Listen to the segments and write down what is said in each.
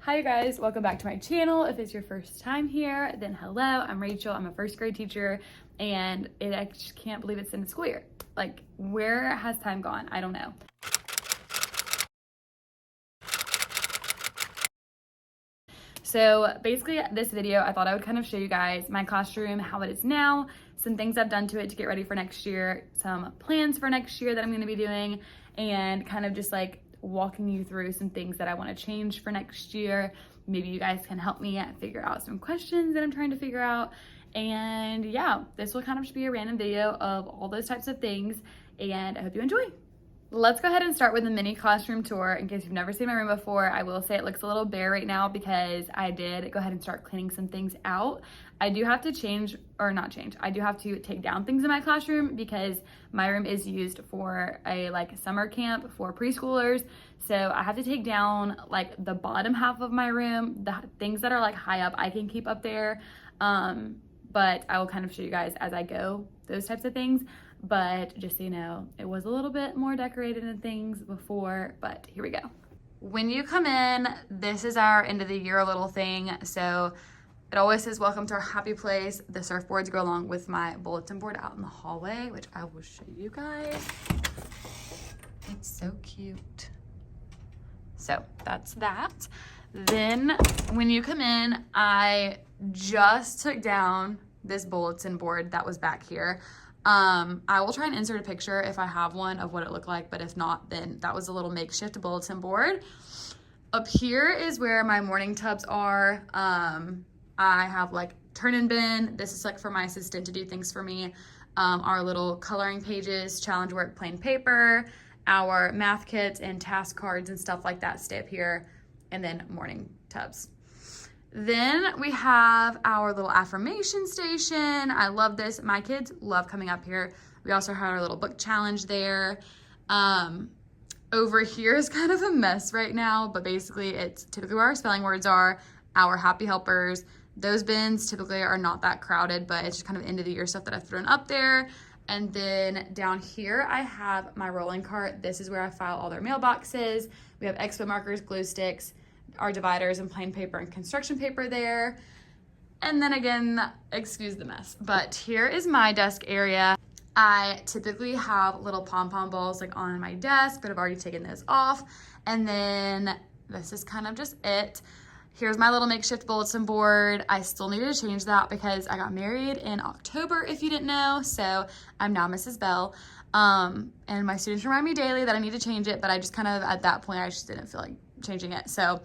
Hi guys, welcome back to my channel. If it's your first time here, then hello, I'm Rachel. I'm a first grade teacher and I just can't believe it's in the school year. Like, where has time gone? I don't know. So basically this video, I thought I would kind of show you guys my classroom, how it is now, some things I've done to it to get ready for next year, some plans for next year that I'm gonna be doing, and kind of just like walking you through some things that I want to change for next year. Maybe you guys can help me figure out some questions that I'm trying to figure out. And yeah, this will kind of just be a random video of all those types of things, and I hope you enjoy. Let's go ahead and start with a mini classroom tour. In case you've never seen my room before, I will say it looks a little bare right now because I did go ahead and start cleaning some things out. I do have to I do have to take down things in my classroom because my room is used for a summer camp for preschoolers. So I have to take down like the bottom half of my room. The things that are like high up, I can keep up there. But I will kind of show you guys as I go, those types of things. But just so you know, it was a little bit more decorated and things before, but here we go. When you come in, this is our end of the year little thing. So it always says, welcome to our happy place. The surfboards go along with my bulletin board out in the hallway, which I will show you guys. It's so cute. So that's that. Then when you come in, I just took down this bulletin board that was back here. I will try and insert a picture if I have one of what it looked like, but if not, then that was a little makeshift bulletin board. Up here is where my morning tubs are. I have like turn-in bin. This is like for my assistant to do things for me. Our little coloring pages, challenge work, plain paper, our math kits and task cards and stuff like that stay up here, and then morning tubs. Then we have our little affirmation station. I love this. My kids love coming up here. We also have our little book challenge there. Over here is kind of a mess right now, but basically it's typically where our spelling words are, our happy helpers. Those bins typically are not that crowded, but it's just kind of end of the year stuff that I've thrown up there. And then down here, I have my rolling cart. This is where I file all their mailboxes. We have expo markers, glue sticks, our dividers and plain paper and construction paper there. And then again, excuse the mess, but here is my desk area. I typically have little pom-pom balls like on my desk, but I've already taken those off. And then this is kind of just it. Here's my little makeshift bulletin board. I still needed to change that because I got married in October, if you didn't know. So I'm now Mrs. Bell. And my students remind me daily that I need to change it, but I just kind of, at that point, I just didn't feel like changing it. So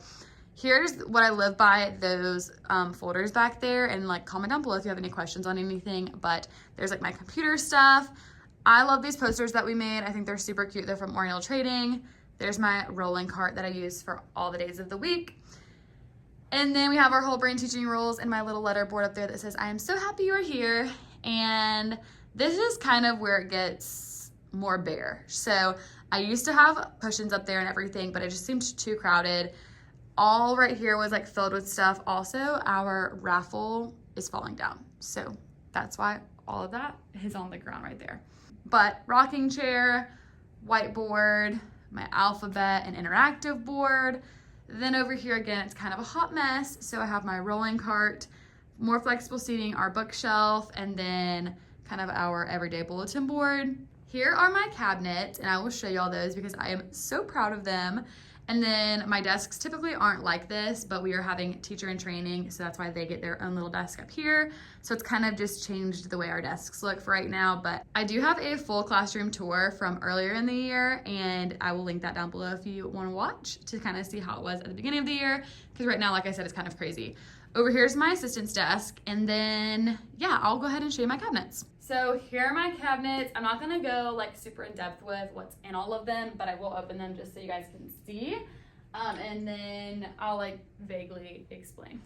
here's what I live by, those folders back there, and like comment down below if you have any questions on anything. But there's like my computer stuff. I love these posters that we made. I think they're super cute. They're from Oriental Trading. There's my rolling cart that I use for all the days of the week. And then we have our whole brain teaching rules and my little letter board up there that says, I am so happy you are here. And this is kind of where it gets more bare. So I used to have push-ins up there and everything, but it just seemed too crowded. All right here was like filled with stuff. Also, our raffle is falling down. So that's why all of that is on the ground right there. But rocking chair, whiteboard, my alphabet and interactive board. Then over here again, it's kind of a hot mess. So I have my rolling cart, more flexible seating, our bookshelf, and then kind of our everyday bulletin board. Here are my cabinets, and I will show you all those because I am so proud of them. And then my desks typically aren't like this, but we are having teacher in training, so that's why they get their own little desk up here. So it's kind of just changed the way our desks look for right now. But I do have a full classroom tour from earlier in the year, and I will link that down below if you want to watch to kind of see how it was at the beginning of the year. Because right now, like I said, it's kind of crazy. Over here's my assistant's desk, and then yeah, I'll go ahead and show you my cabinets. So here are my cabinets. I'm not gonna go like super in depth with what's in all of them, but I will open them just so you guys can see. And then I'll like vaguely explain.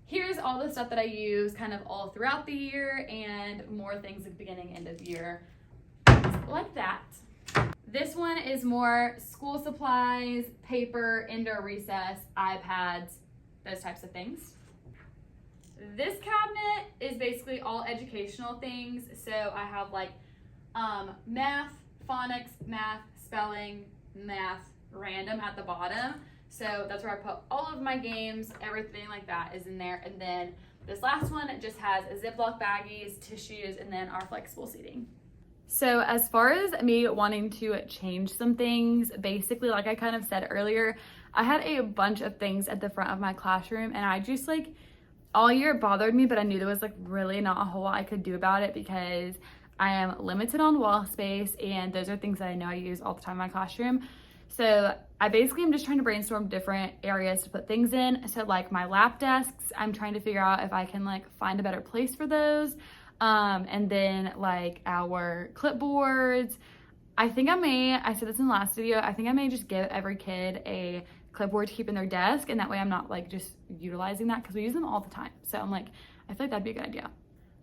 Here's all the stuff that I use kind of all throughout the year and more things at the beginning, end of year, like that. This one is more school supplies, paper, indoor recess, iPads, those types of things. This cabinet is basically all educational things. So I have like math, phonics, math, spelling, math, random at the bottom. So that's where I put all of my games, everything like that is in there. And then this last one just has Ziploc baggies, tissues, and then our flexible seating. So as far as me wanting to change some things, basically, like I kind of said earlier, I had a bunch of things at the front of my classroom, and I just like, all year it bothered me, but I knew there was like really not a whole lot I could do about it because I am limited on wall space, and those are things that I know I use all the time in my classroom. So I basically am just trying to brainstorm different areas to put things in. So like my lap desks, I'm trying to figure out if I can like find a better place for those. And then like our clipboards, I said this in the last video, I think I may just give every kid a clipboard to keep in their desk, and that way I'm not like just utilizing that because we use them all the time. So I'm like, I feel like that'd be a good idea.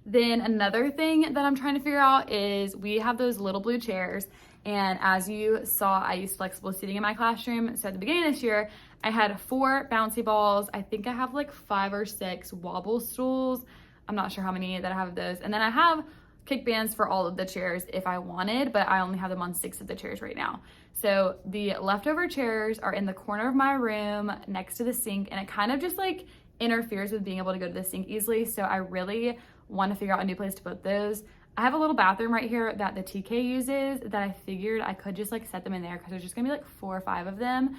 Then another thing that I'm trying to figure out is we have those little blue chairs, and as you saw, I used flexible seating in my classroom. So at the beginning of this year, I had 4 bouncy balls. I think I have like 5 or 6 wobble stools. I'm not sure how many that I have of those. And then I have kick bands for all of the chairs if I wanted, but I only have them on 6 of the chairs right now. So the leftover chairs are in the corner of my room next to the sink, and it kind of just like interferes with being able to go to the sink easily. So I really want to figure out a new place to put those. I have a little bathroom right here that the TK uses that I figured I could just like set them in there because there's just gonna be like 4 or 5 of them.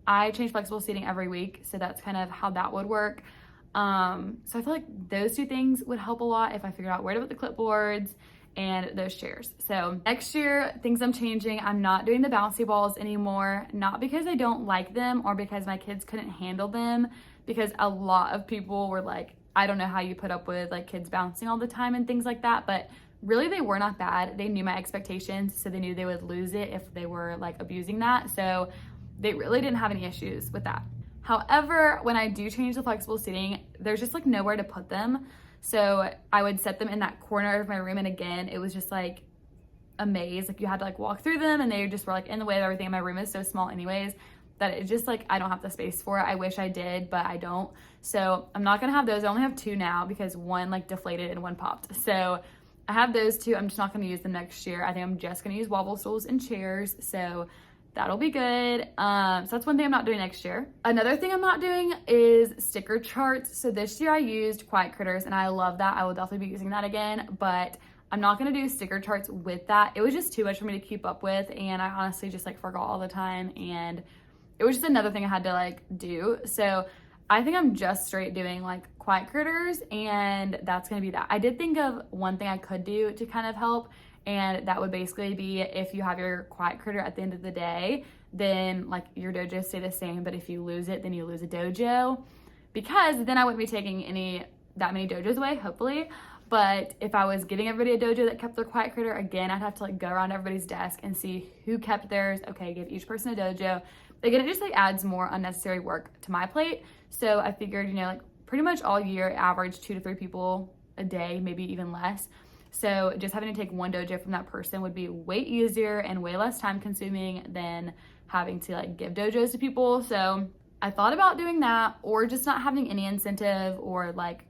I change flexible seating every week, so that's kind of how that would work. So I feel like those 2 things would help a lot if I figured out where to put the clipboards and those chairs. So next year, things I'm changing. I'm not doing the bouncy balls anymore, not because I don't like them or because my kids couldn't handle them, because a lot of people were like, I don't know how you put up with like kids bouncing all the time and things like that, but really they were not bad. They knew my expectations, so they knew they would lose it if they were like abusing that. So they really didn't have any issues with that. However, when I do change the flexible seating, there's just like nowhere to put them. So I would set them in that corner of my room, and again, it was just like a maze. Like you had to like walk through them, and they just were like in the way of everything. My room is so small anyways that it just like, I don't have the space for it. I wish I did, but I don't. So I'm not gonna have those. I only have 2 now because one like deflated and one popped. So I have those 2. I'm just not gonna use them next year. I think I'm just gonna use wobble stools and chairs. So that'll be good. So that's one thing I'm not doing next year. Another thing I'm not doing is sticker charts. So this year I used Quiet Critters, and I love that. I will definitely be using that again, but I'm not gonna do sticker charts with that. It was just too much for me to keep up with, and I honestly just like forgot all the time, and it was just another thing I had to like do. So I think I'm just straight doing like Quiet Critters, and that's gonna be that. I did think of one thing I could do to kind of help, and that would basically be if you have your Quiet Critter at the end of the day, then like your dojos stay the same, but if you lose it, then you lose a dojo, because then I wouldn't be taking that many dojos away, hopefully. But if I was giving everybody a dojo that kept their Quiet Critter, again, I'd have to like go around everybody's desk and see who kept theirs. Okay, give each person a dojo. Again, it just like adds more unnecessary work to my plate. So I figured, you know, like pretty much all year, average 2 to 3 people a day, maybe even less. So just having to take one dojo from that person would be way easier and way less time consuming than having to like give dojos to people. So I thought about doing that, or just not having any incentive or like,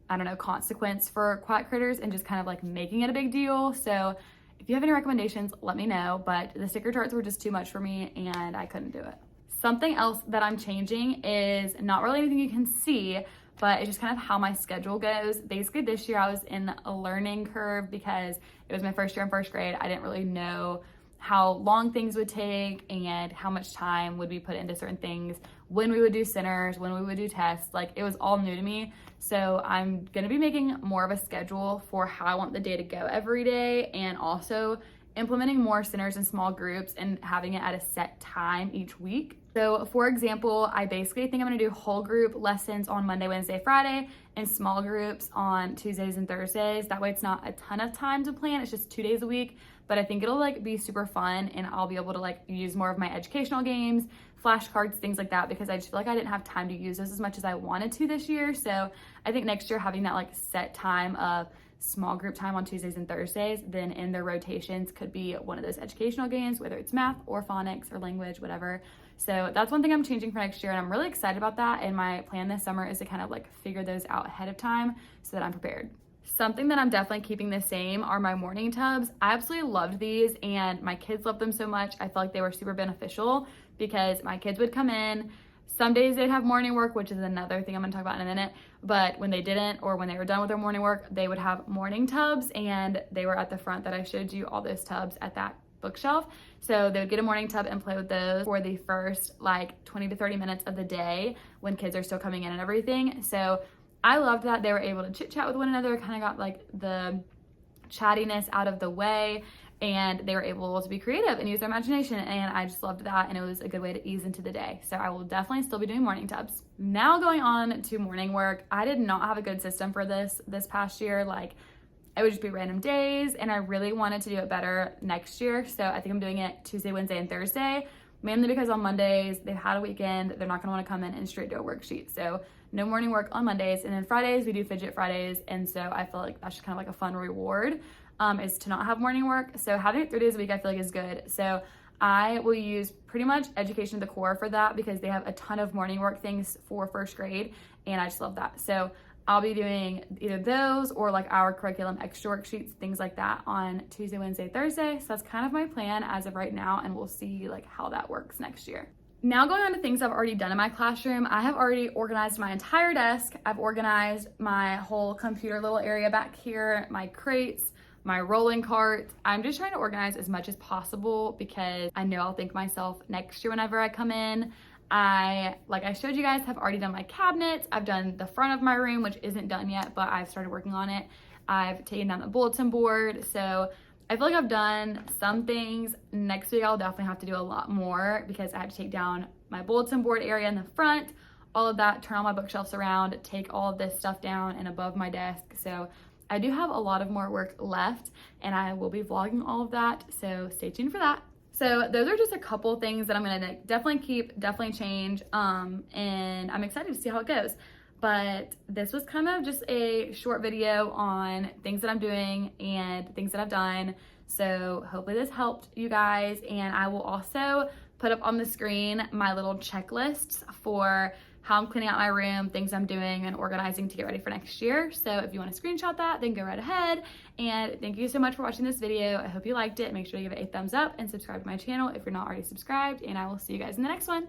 I don't know, consequence for Quiet Critters and just kind of like making it a big deal. So if you have any recommendations, let me know, but the sticker charts were just too much for me and I couldn't do it. Something else that I'm changing is not really anything you can see, but it's just kind of how my schedule goes. Basically this year I was in a learning curve because it was my first year in first grade. I didn't really know how long things would take and how much time would be put into certain things, when we would do centers, when we would do tests. Like it was all new to me. So I'm gonna be making more of a schedule for how I want the day to go every day, and also implementing more centers in small groups and having it at a set time each week. So for example, I basically think I'm gonna do whole group lessons on Monday, Wednesday, Friday, and small groups on Tuesdays and Thursdays. That way it's not a ton of time to plan, it's just 2 days a week, but I think it'll like be super fun, and I'll be able to like use more of my educational games, flashcards, things like that, because I just feel like I didn't have time to use those as much as I wanted to this year. So I think next year having that like set time of small group time on Tuesdays and Thursdays, then in their rotations could be one of those educational games, whether it's math or phonics or language, whatever. So that's one thing I'm changing for next year, and I'm really excited about that. And my plan this summer is to kind of like figure those out ahead of time so that I'm prepared. Something that I'm definitely keeping the same are my morning tubs. I absolutely loved these and my kids loved them so much. I felt like they were super beneficial because my kids would come in. Some days they'd have morning work, which is another thing I'm gonna talk about in a minute. But when they didn't, or when they were done with their morning work, they would have morning tubs, and they were at the front that I showed you, all those tubs at that bookshelf. So they would get a morning tub and play with those for the first like 20 to 30 minutes of the day when kids are still coming in and everything. So I loved that they were able to chit chat with one another, kind of got like the chattiness out of the way, and they were able to be creative and use their imagination, and I just loved that, and it was a good way to ease into the day. So I will definitely still be doing morning tubs. Now going on to morning work, I did not have a good system for this past year. Like, it would just be random days, and I really wanted to do it better next year. So I think I'm doing it Tuesday, Wednesday, and Thursday, mainly because on Mondays, they've had a weekend, they're not gonna wanna come in and straight do a worksheet. So no morning work on Mondays, and then Fridays, we do fidget Fridays, and so I feel like that's just kind of like a fun reward, is to not have morning work. So having it 3 days a week, I feel like is good. So I will use pretty much Education at the Core for that because they have a ton of morning work things for first grade, and I just love that. So I'll be doing either those or like our curriculum extra worksheets, things like that on Tuesday, Wednesday, Thursday. So that's kind of my plan as of right now, and we'll see like how that works next year. Now going on to things I've already done in my classroom, I have already organized my entire desk. I've organized my whole computer little area back here, my crates, my rolling cart. I'm just trying to organize as much as possible because I know I'll thank myself next year whenever I come in. Like I showed you guys, have already done my cabinets. I've done the front of my room, which isn't done yet, but I've started working on it. I've taken down the bulletin board. So I feel like I've done some things. Next week, I'll definitely have to do a lot more because I had to take down my bulletin board area in the front, all of that, turn all my bookshelves around, take all of this stuff down and above my desk. So I do have a lot of more work left, and I will be vlogging all of that. So stay tuned for that. So those are just a couple things that I'm gonna definitely keep, definitely change, and I'm excited to see how it goes. But this was kind of just a short video on things that I'm doing and things that I've done. So hopefully this helped you guys, and I will also put up on the screen my little checklists for how I'm cleaning out my room, things I'm doing and organizing to get ready for next year. So if you want to screenshot that, then go right ahead. And thank you so much for watching this video. I hope you liked it. Make sure to give it a thumbs up and subscribe to my channel if you're not already subscribed, and I will see you guys in the next one.